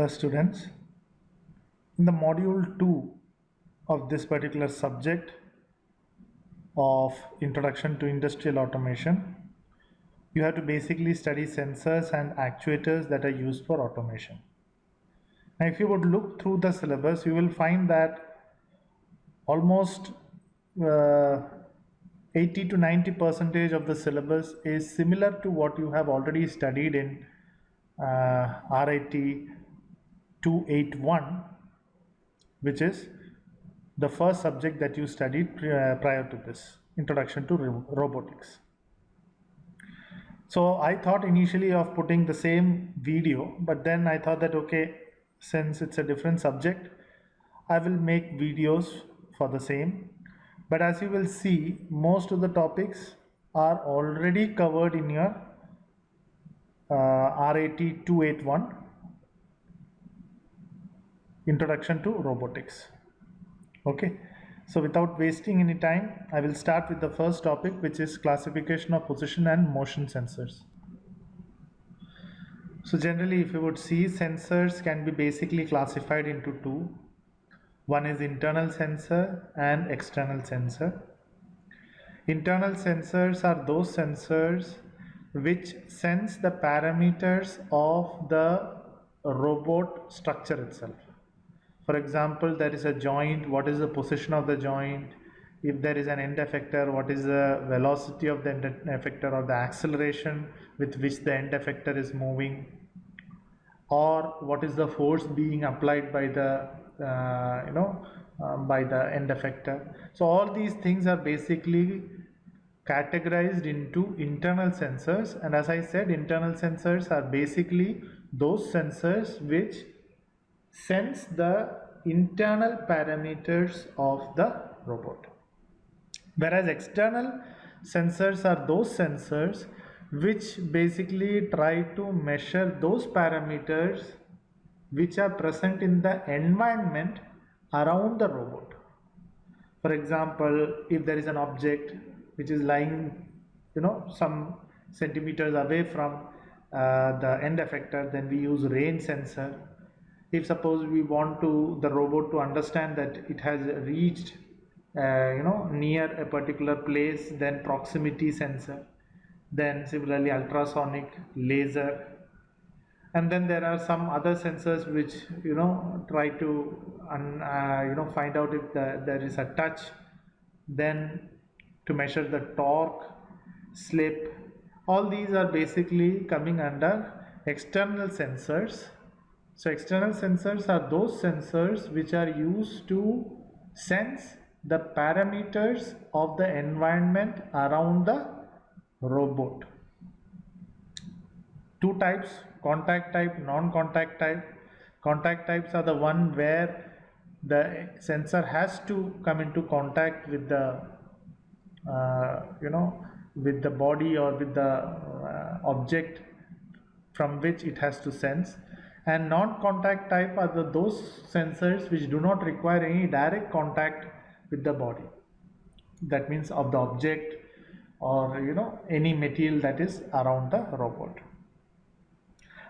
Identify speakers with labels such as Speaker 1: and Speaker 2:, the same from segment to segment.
Speaker 1: Hello students, in the module 2 of this particular subject of Introduction to Industrial Automation, you have to basically study sensors and actuators that are used for automation. Now if you would look through the syllabus, you will find that almost 80 to 90% of the syllabus is similar to what you have already studied in RIT 281, which is the first subject that you studied prior to this, Introduction to Robotics. So I thought initially of putting the same video, but then I thought that okay, since it's a different subject, I will make videos for the same. But as you will see, most of the topics are already covered in your RIT 281, Introduction to Robotics. Okay, so without wasting any time, I will start with the first topic, which is classification of position and motion sensors. So generally, if you would see, sensors can be basically classified into two. One is internal sensor and external sensor. Internal sensors are those sensors which sense the parameters of the robot structure itself. For example, there is a joint, what is the position of the joint? If there is an end effector, what is the velocity of the end effector or the acceleration with which the end effector is moving? Or what is the force being applied by the by the end effector? So all these things are basically categorized into internal sensors, and as I said, internal sensors are basically those sensors which sense the internal parameters of the robot, whereas external sensors are those sensors which basically try to measure those parameters which are present in the environment around the robot. For example, if there is an object which is lying some centimeters away from the end effector, then we use range sensor. If suppose we want the robot to understand that it has reached near a particular place, then proximity sensor, then similarly ultrasonic, laser, and then there are some other sensors which try to find out if there is a touch, then to measure the torque, slip. All these are basically coming under external sensors. So external sensors are those sensors which are used to sense the parameters of the environment around the robot. Two types: contact type, non-contact type. Contact types are the one where the sensor has to come into contact with the with the body or with the object from which it has to sense. And non-contact type are those sensors which do not require any direct contact with the body, that means of the object or any material that is around the robot.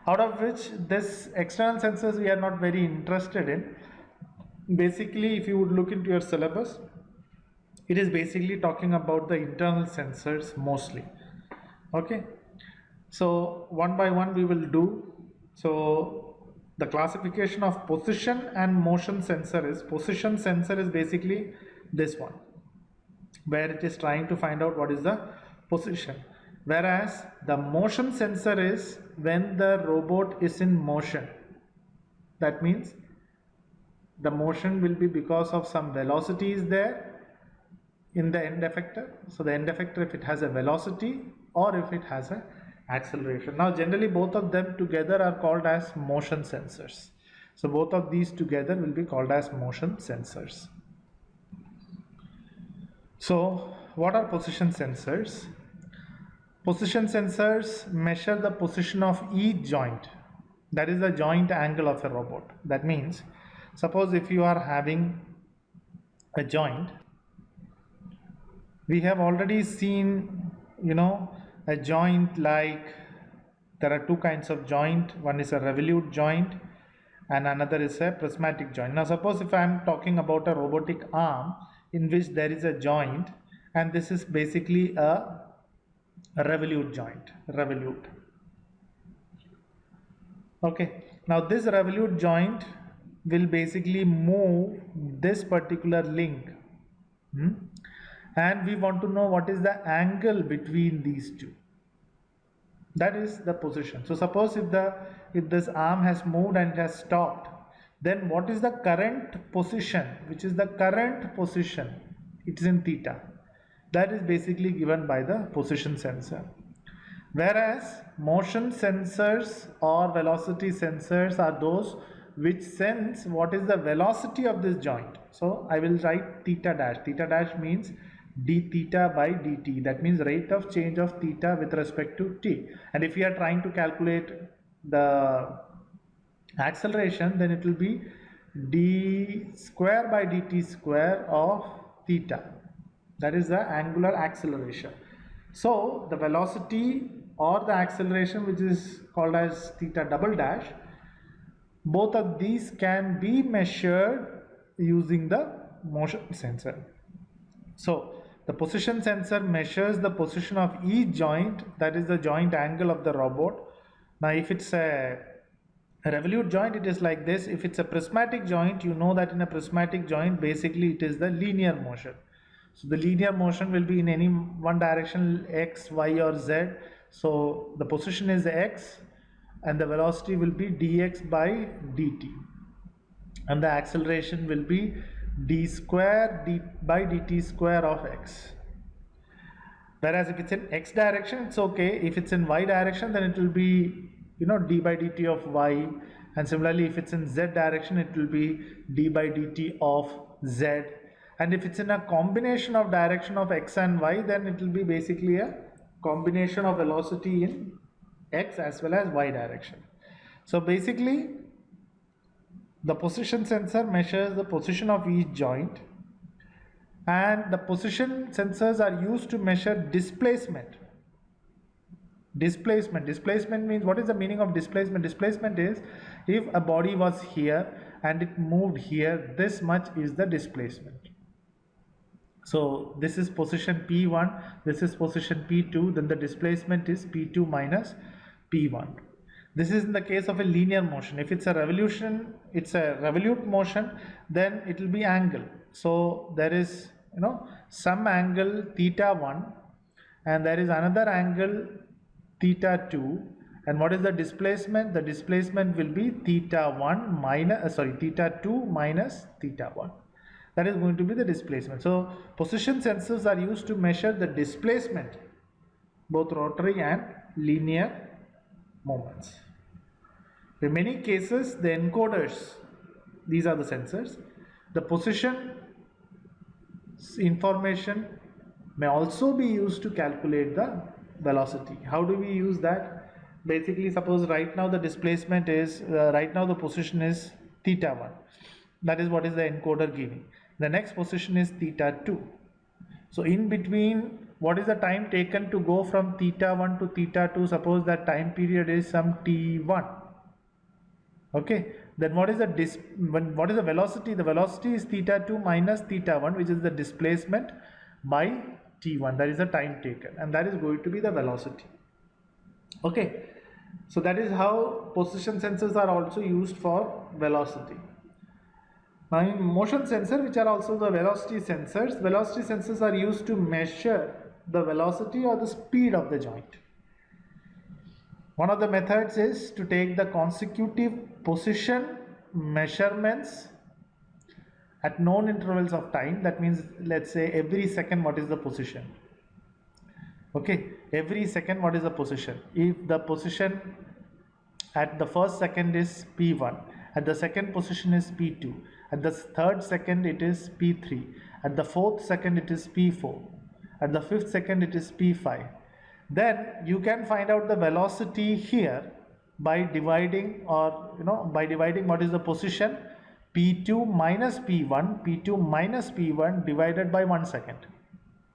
Speaker 1: Out of which this external sensors we are not very interested in. Basically, if you would look into your syllabus, it is basically talking about the internal sensors mostly. Okay, so one by one we will do. So the classification of position and motion sensor is, position sensor is basically this one, where it is trying to find out what is the position, whereas the motion sensor is when the robot is in motion. That means the motion will be because of some velocity is there in the end effector. So the end effector, if it has a velocity or if it has a acceleration. Now generally both of them together are called as motion sensors. So both of these together will be called as motion sensors. So what are position sensors? Position sensors measure the position of each joint, that is the joint angle of a robot. That means suppose if you are having a joint, we have already seen a joint, like there are two kinds of joint. One is a revolute joint and another is a prismatic joint. Now suppose if I am talking about a robotic arm in which there is a joint, and this is basically a revolute joint, revolute. Okay, now this revolute joint will basically move this particular link, and we want to know what is the angle between these two. That is the position. So suppose if this arm has moved and it has stopped, then what is the current position, which is the current position, it is in theta. That is basically given by the position sensor. Whereas motion sensors or velocity sensors are those which sense what is the velocity of this joint. So I will write theta dash. Theta dash means d theta by dt. That means rate of change of theta with respect to t. And if we are trying to calculate the acceleration, then it will be d square by dt square of theta. That is the angular acceleration. So the velocity or the acceleration, which is called as theta double dash, both of these can be measured using the motion sensor. So the position sensor measures the position of each joint, that is the joint angle of the robot. Now if it's a revolute joint, it is like this. If it's a prismatic joint, you know that in a prismatic joint basically it is the linear motion. So the linear motion will be in any one direction, x, y or z. So the position is x and the velocity will be dx by dt, and the acceleration will be d square d by dt square of x. Whereas if it's in x direction, it's okay. If it's in y direction, then it will be, d by dt of y, and similarly if it's in z direction, it will be d by dt of z. And if it's in a combination of direction of x and y, then it will be basically a combination of velocity in x as well as y direction. So basically the position sensor measures the position of each joint, and the position sensors are used to measure displacement. Displacement means, what is the meaning of displacement? Displacement is if a body was here and it moved here, this much is the displacement. So this is position P1, this is position P2, then the displacement is P2 minus P1. This is in the case of a linear motion. If it's a revolution, it's a revolute motion, then it will be angle. So there is, some angle theta 1 and there is another angle theta 2. And what is the displacement? The displacement will be theta 2 minus theta 1. That is going to be the displacement. So position sensors are used to measure the displacement, both rotary and linear movements. In many cases, the encoders, these are the sensors, the position information may also be used to calculate the velocity. How do we use that? Basically, suppose right now the displacement is, right now the position is theta 1. That is what is the encoder giving. The next position is theta 2. So in between, what is the time taken to go from theta 1 to theta 2? Suppose that time period is some t1. Okay, then what is the velocity? The velocity is theta 2 minus theta 1, which is the displacement by t1. That is the time taken, and that is going to be the velocity. Okay, so that is how position sensors are also used for velocity. Now in motion sensor, which are also the velocity sensors are used to measure the velocity or the speed of the joint. One of the methods is to take the consecutive position measurements at known intervals of time. That means, let's say every second what is the position. Okay, every second what is the position. If the position at the first second is P1, at the second position is P2, at the third second it is P3, at the fourth second it is P4, at the fifth second it is P5. Then you can find out the velocity here by dividing, or by dividing what is the position P2 minus P1 divided by 1 second.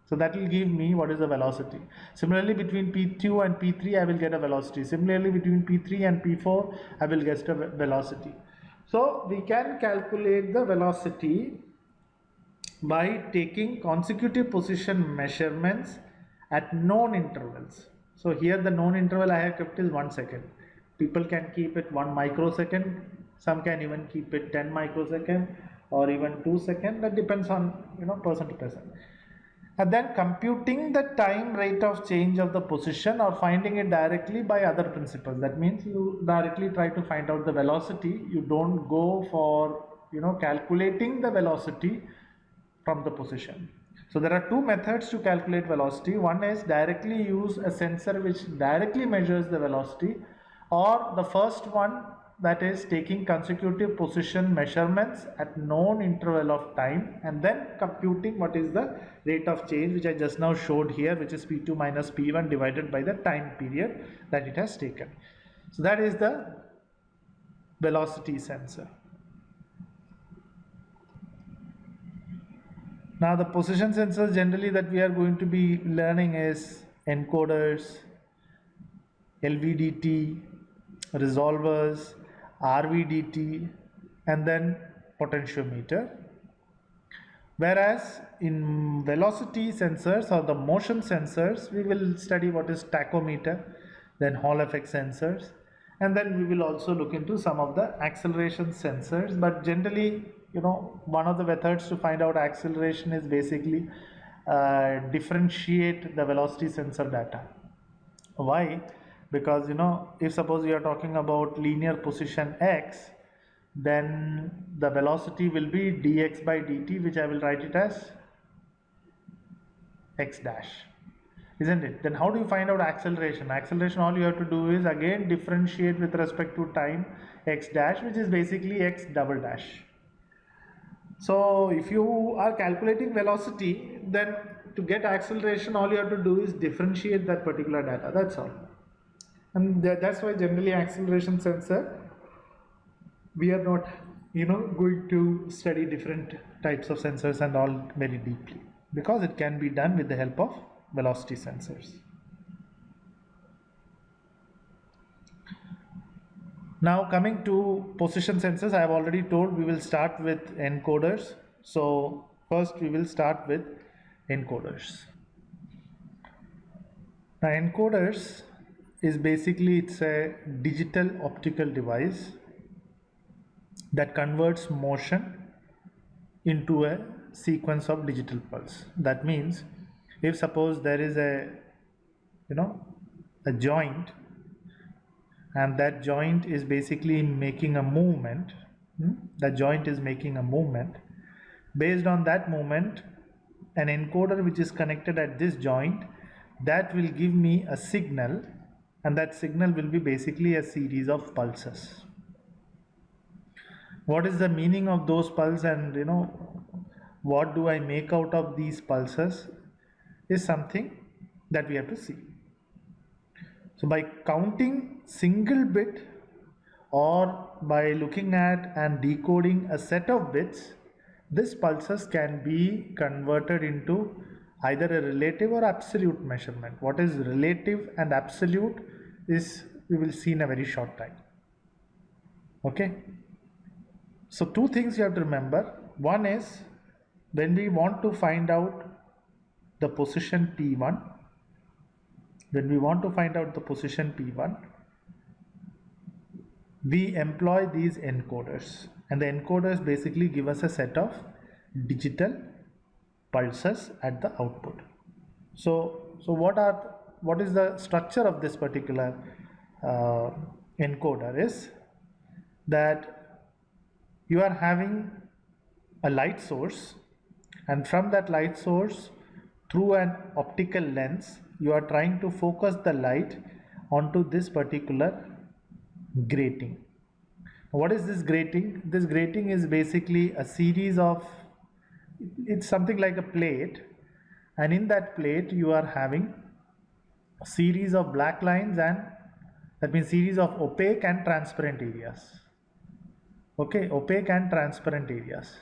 Speaker 1: So that will give me what is the velocity. Similarly, between P2 and P3 I will get a velocity. Similarly, between P3 and P4 I will get a velocity. So we can calculate the velocity by taking consecutive position measurements at known intervals. So here the known interval I have kept is 1 second. People can keep it 1 microsecond, some can even keep it 10 microsecond or even 2 second. That depends on, person to person. And then computing the time rate of change of the position or finding it directly by other principles. That means you directly try to find out the velocity. You don't go for calculating the velocity from the position. So there are two methods to calculate velocity. One is directly use a sensor which directly measures the velocity, or the first one, that is taking consecutive position measurements at known interval of time and then computing what is the rate of change, which I just now showed here, which is P2 minus P1 divided by the time period that it has taken. So that is the velocity sensor. Now the position sensors generally that we are going to be learning is encoders, LVDT, resolvers, RVDT, and then potentiometer. Whereas in velocity sensors or the motion sensors, we will study what is tachometer, then Hall effect sensors, and then we will also look into some of the acceleration sensors. But generally, one of the methods to find out acceleration is basically differentiate the velocity sensor data. Why? Because if suppose we are talking about linear position x, then the velocity will be dx by dt, which I will write it as x dash, isn't it? Then how do you find out acceleration? Acceleration, all you have to do is again differentiate with respect to time x dash, which is basically x double dash. So if you are calculating velocity, then to get acceleration, all you have to do is differentiate that particular data. That's all. And that's why generally acceleration sensor, we are not going to study different types of sensors and all very deeply, because it can be done with the help of velocity sensors. Now coming to position sensors, I have already told we will start with encoders. So first we will start with encoders. Now encoders is basically, it's a digital optical device that converts motion into a sequence of digital pulse. That means if suppose there is a joint, and that joint is basically making a movement, the joint is making a movement. Based on that movement, an encoder which is connected at this joint, that will give me a signal, and that signal will be basically a series of pulses. What is the meaning of those pulses, and what do I make out of these pulses, is something that we have to see. So by counting single bit or by looking at and decoding a set of bits, these pulses can be converted into either a relative or absolute measurement. What is relative and absolute is, we will see in a very short time. Okay. So two things you have to remember. One is, when we want to find out the position P1, we employ these encoders, and the encoders basically give us a set of digital pulses at the output. So what is the structure of this particular encoder is that you are having a light source, and from that light source, through an optical lens, you are trying to focus the light onto this particular grating. What is this grating? This grating is basically a series of, it's something like a plate, and in that plate you are having a series of black lines, and that means series of opaque and transparent areas. Okay, opaque and transparent areas.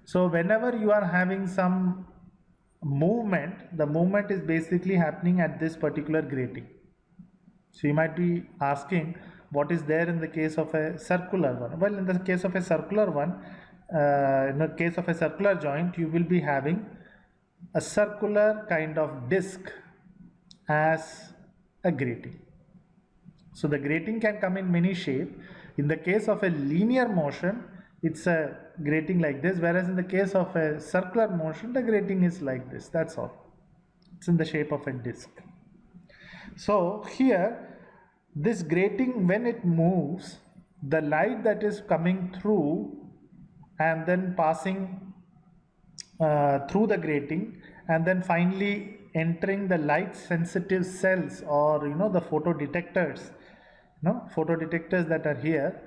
Speaker 1: So whenever you are having some movement, the movement is basically happening at this particular grating. So you might be asking, what is there in the case of a circular one? Well, in the case of a circular one, in the case of a circular joint, you will be having a circular kind of disc as a grating. So the grating can come in many shapes. In the case of a linear motion, it's a grating like this, whereas in the case of a circular motion, the grating is like this. That's all. It's in the shape of a disc. So here, this grating, when it moves, the light that is coming through and then passing through the grating and then finally entering the light sensitive cells, or the photodetectors, photodetectors that are here,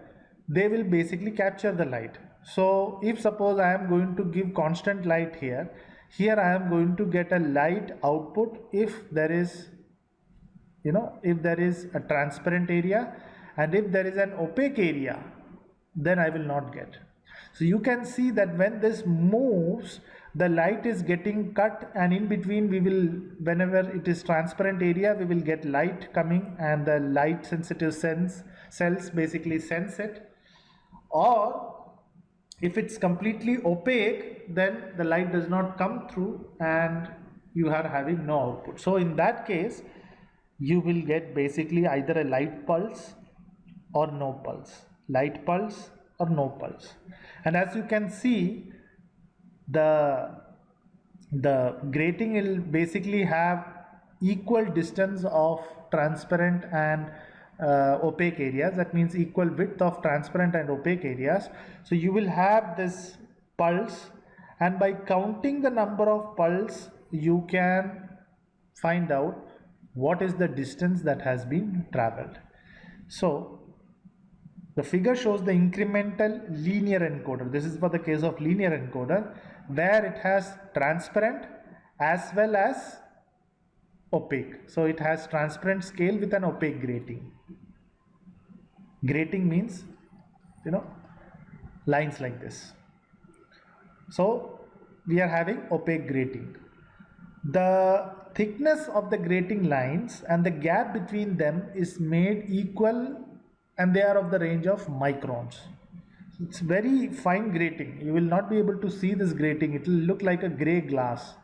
Speaker 1: they will basically capture the light. So if suppose I am going to give constant light here I am going to get a light output if there is if there is a transparent area, and if there is an opaque area, then I will not get. So you can see that when this moves, the light is getting cut, and in between we will, whenever it is transparent area, we will get light coming, and the light sensitive cells basically sense it. Or if it's completely opaque, then the light does not come through and you are having no output. So in that case, you will get basically either a light pulse or no pulse, light pulse or no pulse. And as you can see, the grating will basically have equal distance of transparent and opaque areas. That means equal width of transparent and opaque areas. So you will have this pulse, and by counting the number of pulse, you can find out what is the distance that has been traveled. So the figure shows the incremental linear encoder. This is for the case of linear encoder, where it has transparent as well as opaque. So it has transparent scale with an opaque grating. Grating means lines like this. So we are having opaque grating. The thickness of the grating lines and the gap between them is made equal, and they are of the range of microns. It's very fine grating. You will not be able to see this grating. It will look like a gray glass.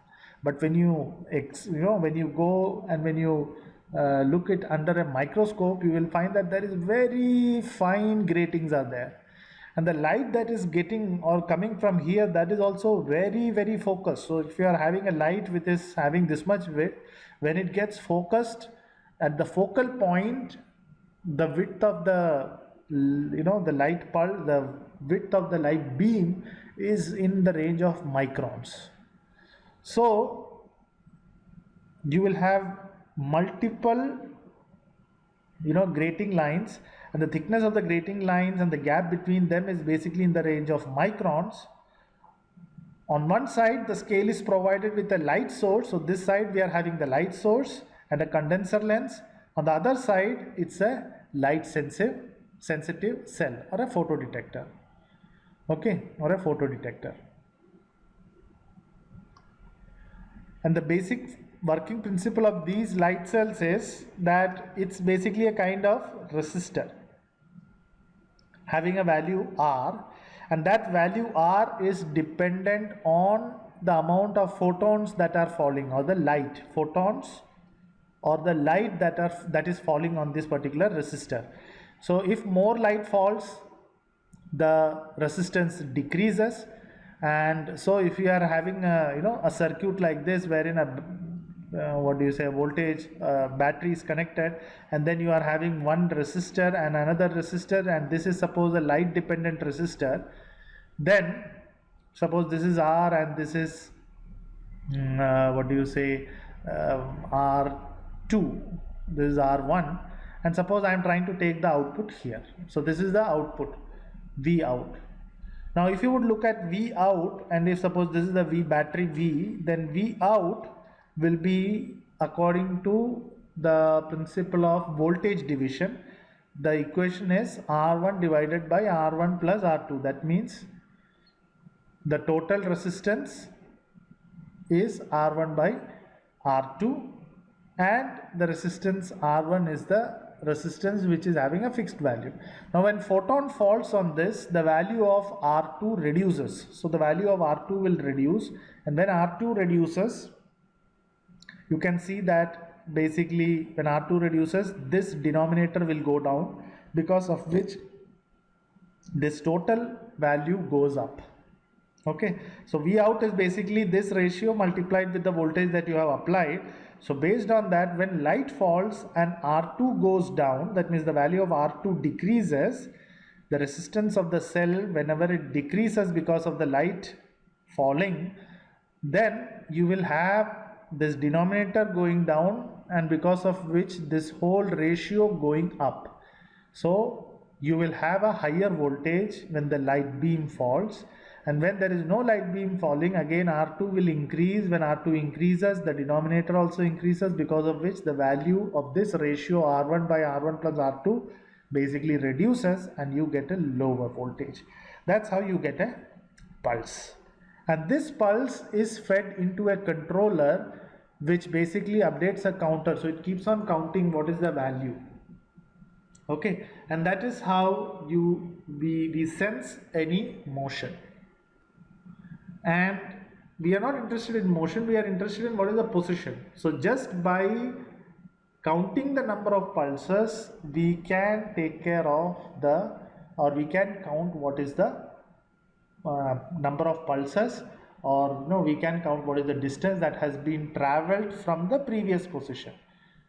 Speaker 1: But when you when you go and when you look it under a microscope, you will find that there is very fine gratings are there. And the light that is getting or coming from here, that is also very, very focused. So if you are having a light which is having this much width, when it gets focused at the focal point, the width of the the light pulse, the width of the light beam is in the range of microns. So you will have multiple grating lines, and the thickness of the grating lines and the gap between them is basically in the range of microns. On one side, the scale is provided with a light source. So this side we are having the light source and a condenser lens. On the other side, it's a light sensitive cell or a photodetector. Okay, or a photodetector. And the basic working principle of these light cells is that it's basically a kind of resistor having a value R, and that value R is dependent on the amount of photons that are falling, or the light photons or the light that is falling on this particular resistor. So if more light falls, the resistance decreases. And so if you are having a circuit like this, wherein a voltage battery is connected, and then you are having one resistor and another resistor, and this is suppose a light dependent resistor, then suppose this is R and this is R2, this is R1, and suppose I am trying to take the output here. So this is the output, V out. Now if you would look at V out, and if suppose this is the V battery V, then V out will be according to the principle of voltage division. The equation is R1 divided by R1 plus R2. That means the total resistance is R1 by R2, and the resistance R1 is the resistance which is having a fixed value. Now when photon falls on this, the value of R2 reduces. So the value of R2 will reduce, and when R2 reduces, you can see that basically when R2 reduces, this denominator will go down, because of which this total value goes up. Okay, so V out is basically this ratio multiplied with the voltage that you have applied. So based on that, when light falls and R2 goes down, that means the value of R2 decreases, the resistance of the cell, whenever it decreases because of the light falling, then you will have this denominator going down, and because of which this whole ratio going up. So you will have a higher voltage when the light beam falls, and when there is no light beam falling, again R2 will increase. When R2 increases, the denominator also increases, because of which the value of this ratio R1 by R1 plus R2 basically reduces, and you get a lower voltage. That's how you get a pulse. And this pulse is fed into a controller which basically updates a counter, so it keeps on counting what is the value. Okay, and that is how we sense any motion. And we are not interested in motion, we are interested in what is the position. So just by counting the number of pulses, we can take care of we can count what is the number of pulses, or we can count what is the distance that has been traveled from the previous position.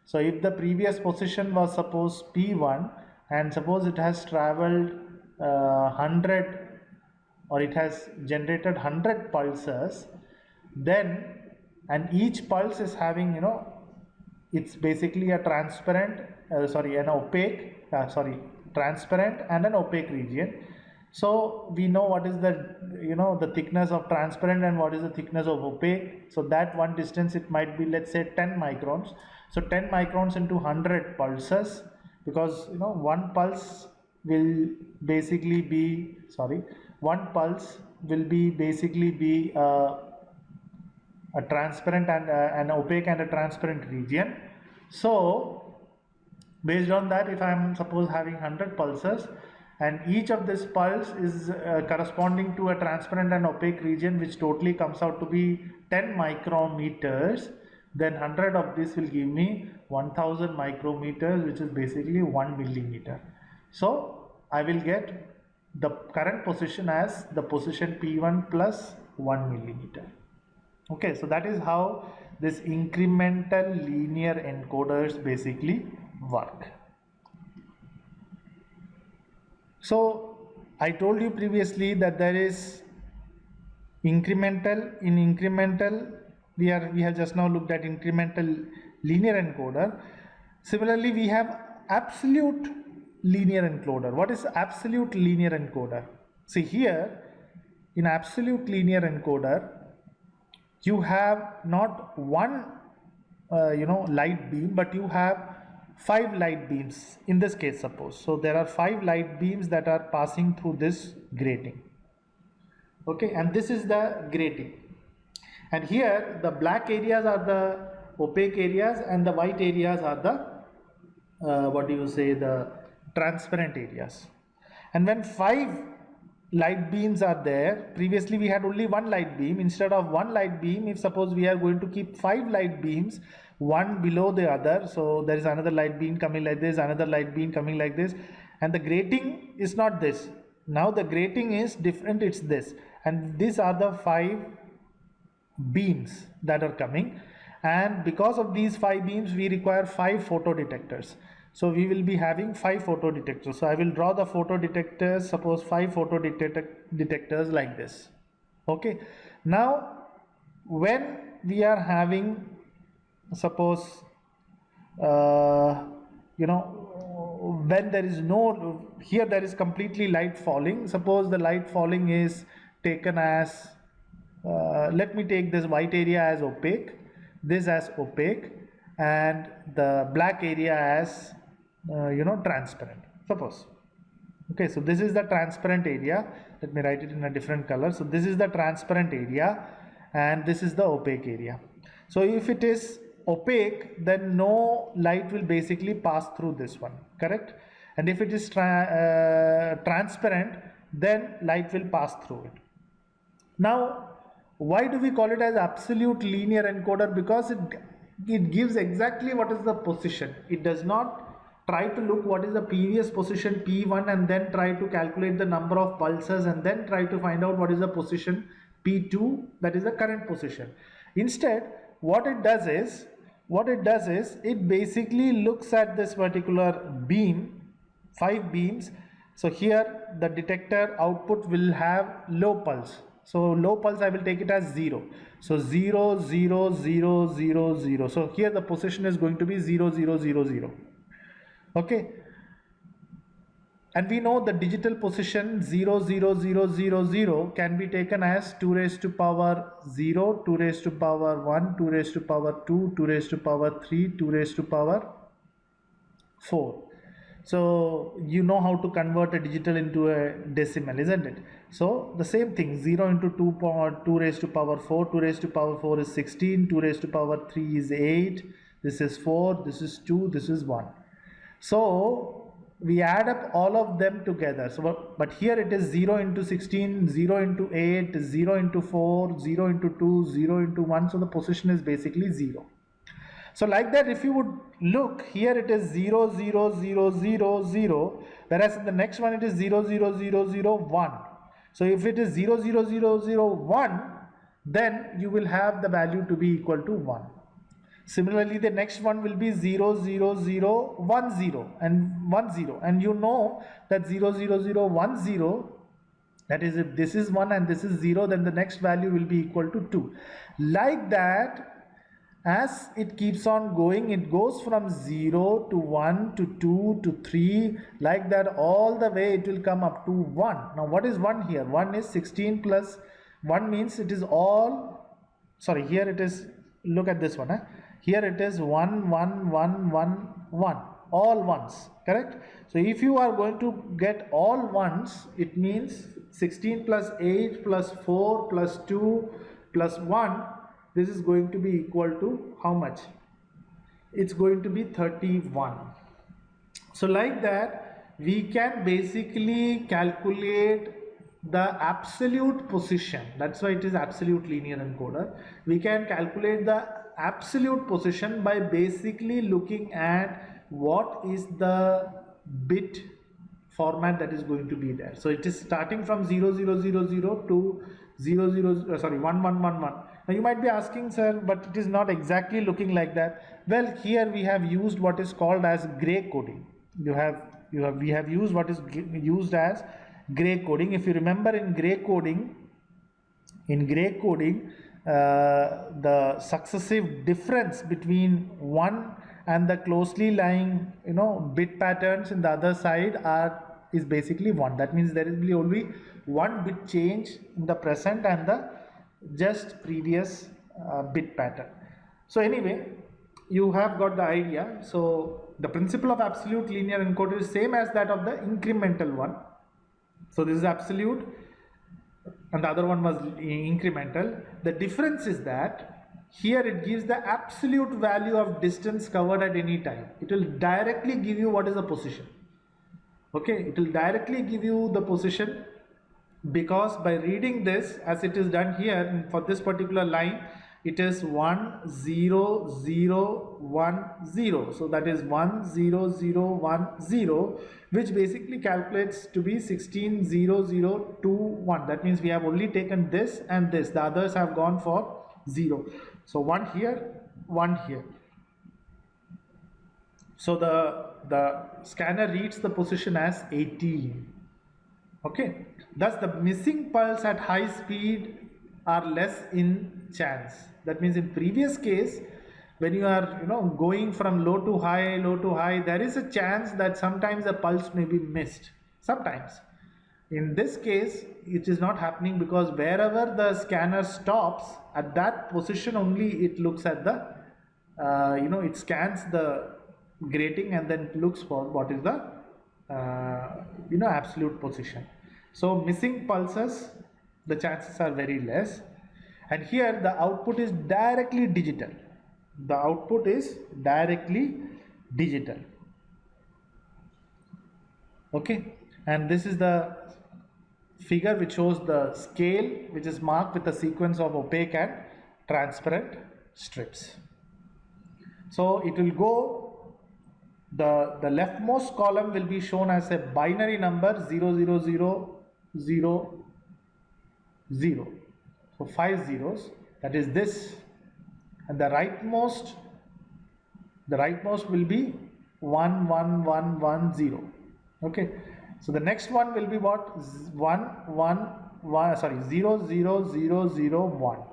Speaker 1: So if the previous position was suppose P1, and suppose it has traveled 100, or it has generated 100 pulses, then, and each pulse is having, it's basically a transparent, transparent and an opaque region. So we know what is the, the thickness of transparent and what is the thickness of opaque. So that one distance, it might be, let's say 10 microns. So 10 microns into 100 pulses, because one pulse will basically be, a transparent and an opaque and a transparent region. So based on that, if I am suppose having 100 pulses, and each of this pulse is corresponding to a transparent and opaque region, which totally comes out to be 10 micrometers, then 100 of this will give me 1000 micrometers, which is basically 1 millimeter. So I will get the current position as the position P1 plus 1 millimeter. Okay, so that is how this incremental linear encoders basically work. So I told you previously that there is incremental. In incremental, we have just now looked at incremental linear encoder. Similarly, we have absolute linear encoder. What is absolute linear encoder? See here, in absolute linear encoder, you have not one light beam, but you have 5 light beams in this case, suppose. So there are 5 light beams that are passing through this grating. Okay, and this is the grating, and here the black areas are the opaque areas, and the white areas are the the transparent areas. And when 5 light beams are there, previously we had only one light beam. Instead of one light beam, if suppose we are going to keep 5 light beams, one below the other, so there is another light beam coming like this, another light beam coming like this, and the grating is not this. Now the grating is different, it's this, and these are the 5 beams that are coming, and because of these 5 beams we require 5 photodetectors. So we will be having 5 photodetectors. So I will draw the photodetectors, suppose 5 photodetectors like this. Okay, now when we are having, suppose when there is no, here there is completely light falling. Suppose the light falling is taken as let me take this white area as opaque, this as opaque, and the black area as transparent, suppose. Okay, so this is the transparent area. Let me write it in a different color. So this is the transparent area and this is the opaque area. So if it is opaque, then no light will basically pass through this one, correct? And if it is transparent, then light will pass through it. Now, why do we call it as absolute linear encoder? Because it gives exactly what is the position. It does not try to look what is the previous position P1 and then try to calculate the number of pulses and then try to find out what is the position P2, that is the current position. Instead, what it does is it basically looks at this particular beam, 5 beams. So here the detector output will have low pulse. So low pulse, I will take it as 0. So 0, 0, 0, 0, 0. So here the position is going to be 0, 0, 0, 0. Okay. And we know the digital position 0, 0, 0, 0, 0 can be taken as 2 raised to power 0, 2 raised to power 1, 2 raised to power 2, 2 raised to power 3, 2 raised to power 4. So you know how to convert a digital into a decimal, isn't it? So the same thing, 0 into 2 raised to power 4, 2 raised to power 4 is 16, 2 raised to power 3 is 8, this is 4, this is 2, this is 1. So we add up all of them together. So but here it is 0 into 16, 0 into 8, 0 into 4, 0 into 2, 0 into 1. So the position is basically 0. So like that, if you would look, here it is 0, 0, 0, 0, 0, whereas in the next one it is 0, 0, 0, 0, 1. So if it is 0, 0, 0, 0, 1, then you will have the value to be equal to 1. Similarly, the next one will be 0, 0, 0, 1, 0 and 1, 0. And you know that 0, 0, 0, 1, 0, that is, if this is 1 and this is 0, then the next value will be equal to 2. Like that, as it keeps on going, it goes from 0 to 1 to 2 to 3, like that all the way it will come up to 1. Now what is 1 here? 1 is 16 plus 1 means it is all, sorry, here it is, look at this one. Here it is 1, 1, 1, 1, 1, all ones, correct? So if you are going to get all ones, it means 16 plus 8 plus 4 plus 2 plus 1, this is going to be equal to how much? It's going to be 31. So like that, we can basically calculate the absolute position. That's why it is absolute linear encoder. We can calculate the absolute position by basically looking at what is the bit format that is going to be there. So it is starting from 0, 0, 0, 0 to 0, 0, sorry, 1, 1, 1, 1. Now you might be asking, sir, but it is not exactly looking like that. Well, here we have used what is called as gray coding. We have used what is used as gray coding. If you remember, in gray coding, the successive difference between one and the closely lying bit patterns in the other side is basically 1. That means there will be only one bit change in the present and the just previous bit pattern. So anyway, you have got the idea. So the principle of absolute linear encoder is same as that of the incremental one. So this is absolute and the other one was incremental. The difference is that here it gives the absolute value of distance covered at any time. It will directly give you what is the position. Okay, it will directly give you the position, because by reading this as it is done here for this particular line, it is 1 0 0 1 0. So that is 1 0 0 1 0, which basically calculates to be 16 0 0 2 1. That means we have only taken this and this. The others have gone for 0. So 1 here, 1 here. So the scanner reads the position as 18. Okay. Thus the missing pulse at high speed are less in chance. That means in previous case, when you are going from low to high, there is a chance that sometimes a pulse may be missed. Sometimes. In this case, it is not happening, because wherever the scanner stops, at that position only it looks at the it scans the grating and then looks for what is the absolute position. So missing pulses, the chances are very less. And here the output is directly digital. the output is directly digital. Okay, and this is the figure which shows the scale which is marked with a sequence of opaque and transparent strips. So it will go, the leftmost column will be shown as a binary number 00000, so 5 zeros, that is this, and the rightmost will be 11110. Okay, so the next one will be what? 00001.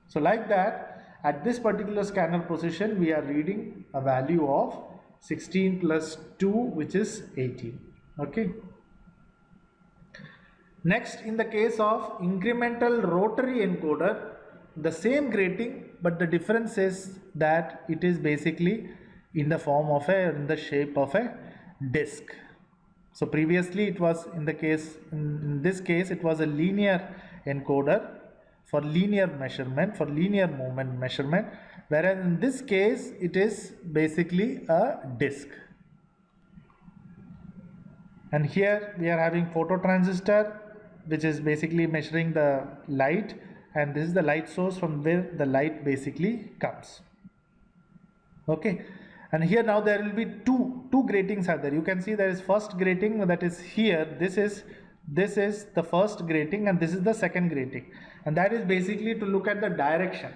Speaker 1: So like that, at this particular scanner position we are reading a value of 16 plus 2, which is 18. Okay, next, in the case of incremental rotary encoder, the same grating, but the difference is that it is basically in the form of in the shape of a disc. So previously it was in this case it was a linear encoder for linear measurement, for linear movement measurement, whereas in this case it is basically a disc. And here we are having phototransistor, which is basically measuring the light, and this is the light source from where the light basically comes. Okay, and here now there will be two gratings are there. You can see there is first grating, that is here, this is the first grating, and this is the second grating, and that is basically to look at the direction.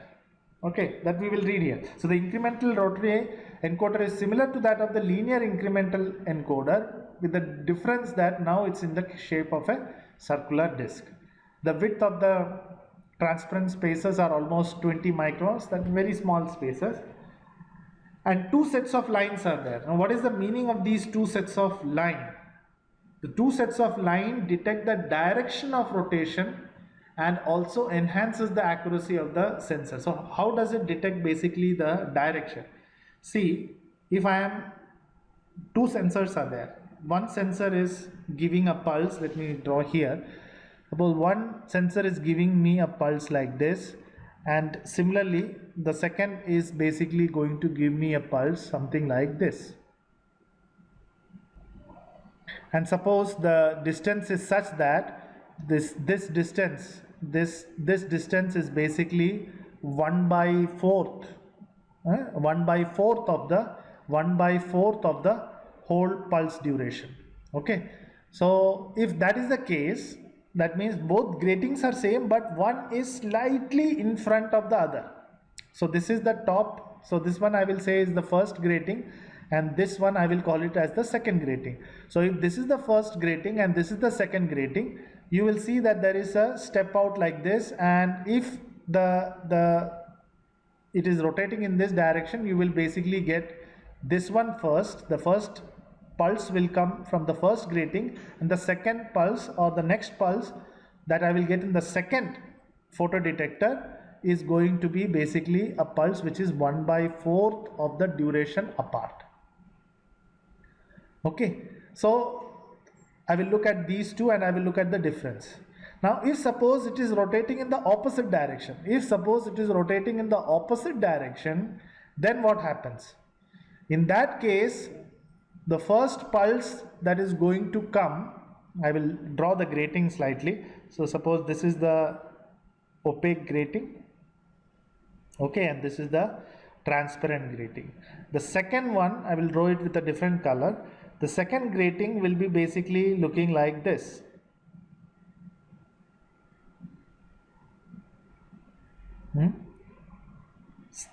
Speaker 1: Okay, that we will read here. So the incremental rotary encoder is similar to that of the linear incremental encoder, with the difference that now it's in the shape of a circular disc. The width of the transparent spaces are almost 20 microns, that very small spaces, and two sets of lines are there. Now what is the meaning of these two sets of line? The two sets of line detect the direction of rotation and also enhances the accuracy of the sensor. So how does it detect basically the direction? See, if I am, two sensors are there. One sensor is giving a pulse. Let me draw here. Suppose one sensor is giving me a pulse like this, and similarly the second is basically going to give me a pulse something like this. And suppose the distance is such that this distance is basically 1/4, 1/4 of the whole pulse duration. Okay, so if that is the case, that means both gratings are same, but one is slightly in front of the other. So this is the top, so this one I will say is the first grating, and this one I will call it as the second grating. So if this is the first grating and this is the second grating, you will see that there is a step out like this, and if it is rotating in this direction, you will basically get this one first. The first pulse will come from the first grating, and the second pulse or the next pulse that I will get in the second photodetector is going to be basically a pulse which is 1/4 of the duration apart. Okay, so I will look at these two and I will look at the difference. Now if suppose it is rotating in the opposite direction, then what happens? In that case, the first pulse that is going to come, I will draw the grating slightly. So suppose this is the opaque grating, okay, and this is the transparent grating. The second one, I will draw it with a different color. The second grating will be basically looking like this.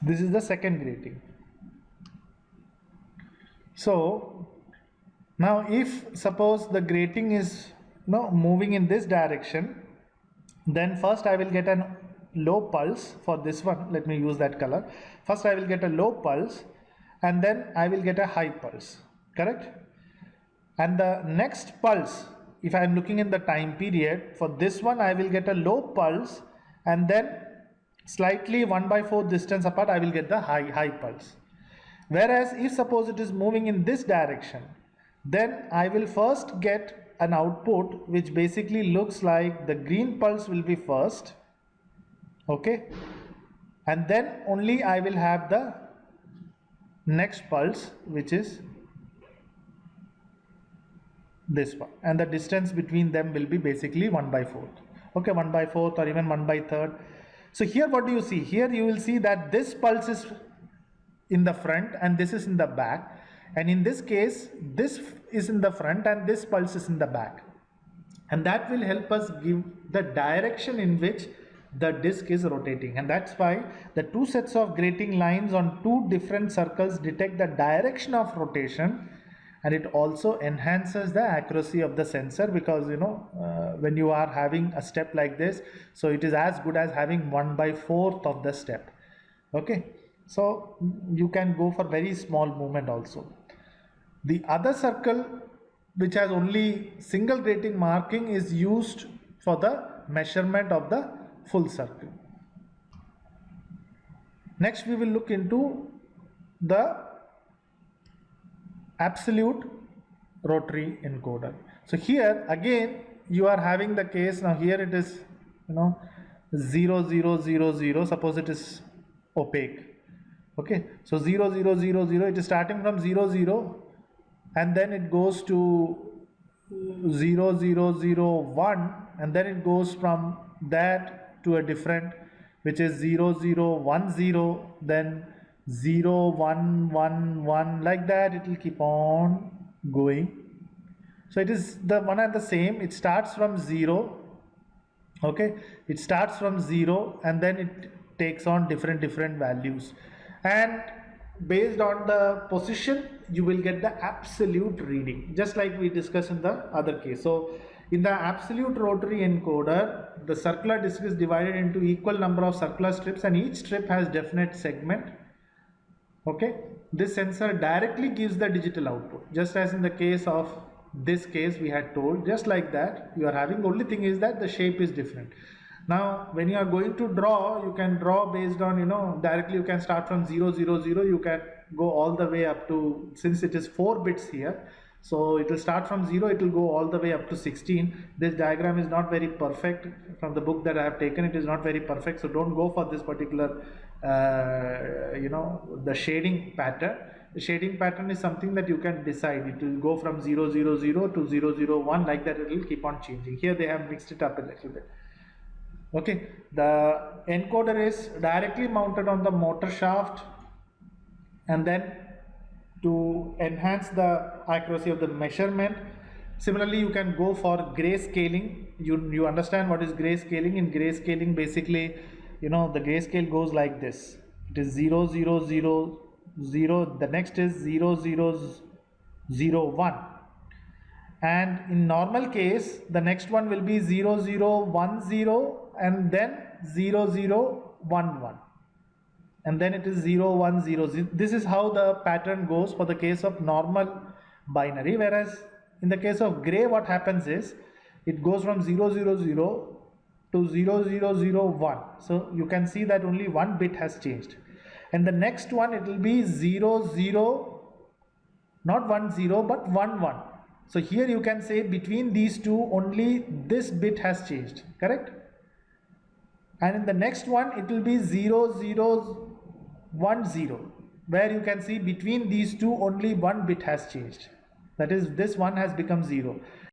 Speaker 1: This is the second grating. So now if suppose the grating is moving in this direction, then first I will get a low pulse for this one. Let me use that color. First I will get a low pulse, and then I will get a high pulse, correct? And the next pulse, if I am looking in the time period, for this one I will get a low pulse, and then slightly 1/4 distance apart I will get the high pulse. Whereas if suppose it is moving in this direction, then I will first get an output which basically looks like the green pulse will be first, okay, and then only I will have the next pulse, which is this one, and the distance between them will be basically 1/4. Okay, 1/4 or even 1/3. So here what do you see? Here you will see that this pulse is in the front and this is in the back, and in this case this is in the front and this pulse is in the back, and that will help us give the direction in which the disc is rotating. And that's why the two sets of grating lines on two different circles detect the direction of rotation, and it also enhances the accuracy of the sensor, because when you are having a step like this, so it is as good as having 1/4 of the step. Okay, so you can go for very small movement also. The other circle, which has only single grating marking, is used for the measurement of the full circle. Next we will look into the absolute rotary encoder. So here again you are having the case, now here it is 0 0 0 0, suppose it is opaque. Okay, so 0 0 0 0, it is starting from 0 0 and then it goes to 0 0 0 1, and then it goes from that to a different, which is 0 0 1 0, then 0 1 1 1, like that it will keep on going. So it is the one and the same. It starts from 0. Okay, it starts from 0 and then it takes on different values, and based on the position you will get the absolute reading, just like we discussed in the other case. So in the absolute rotary encoder, the circular disc is divided into equal number of circular strips, and each strip has definite segment. Okay, this sensor directly gives the digital output, just as in the case of this case we had told. Just like that you are having, the only thing is that the shape is different. Now when you are going to draw, you can draw based on directly you can start from 0 0 0, you can go all the way up to, since it is 4 bits here, so it will start from 0, it will go all the way up to 16. This diagram is not very perfect. From the book that I have taken, it is not very perfect, so don't go for this particular the shading pattern. The shading pattern is something that you can decide. It will go from 0 0 0 to 0 0 1, like that it will keep on changing. Here they have mixed it up a little bit. Okay, the encoder is directly mounted on the motor shaft, and then to enhance the accuracy of the measurement, similarly you can go for grayscaling. You understand what is grayscaling? In grayscaling, basically the grayscale goes like this. It is 0 0 0 0, the next is 0 0 0 1, and in normal case the next one will be 0 0 1 0 and then 0 0 1 1, and then it is 0 1 0 0. This is how the pattern goes for the case of normal binary, whereas in the case of gray what happens is it goes from 0 0 0 to 0 0 0 1. So you can see that only one bit has changed, and the next one it will be 0 0, not 1 0 but 1 1. So here you can say between these two only this bit has changed, correct? And in the next one it will be 0 0 1 0, where you can see between these two only one bit has changed, that is this one has become 0.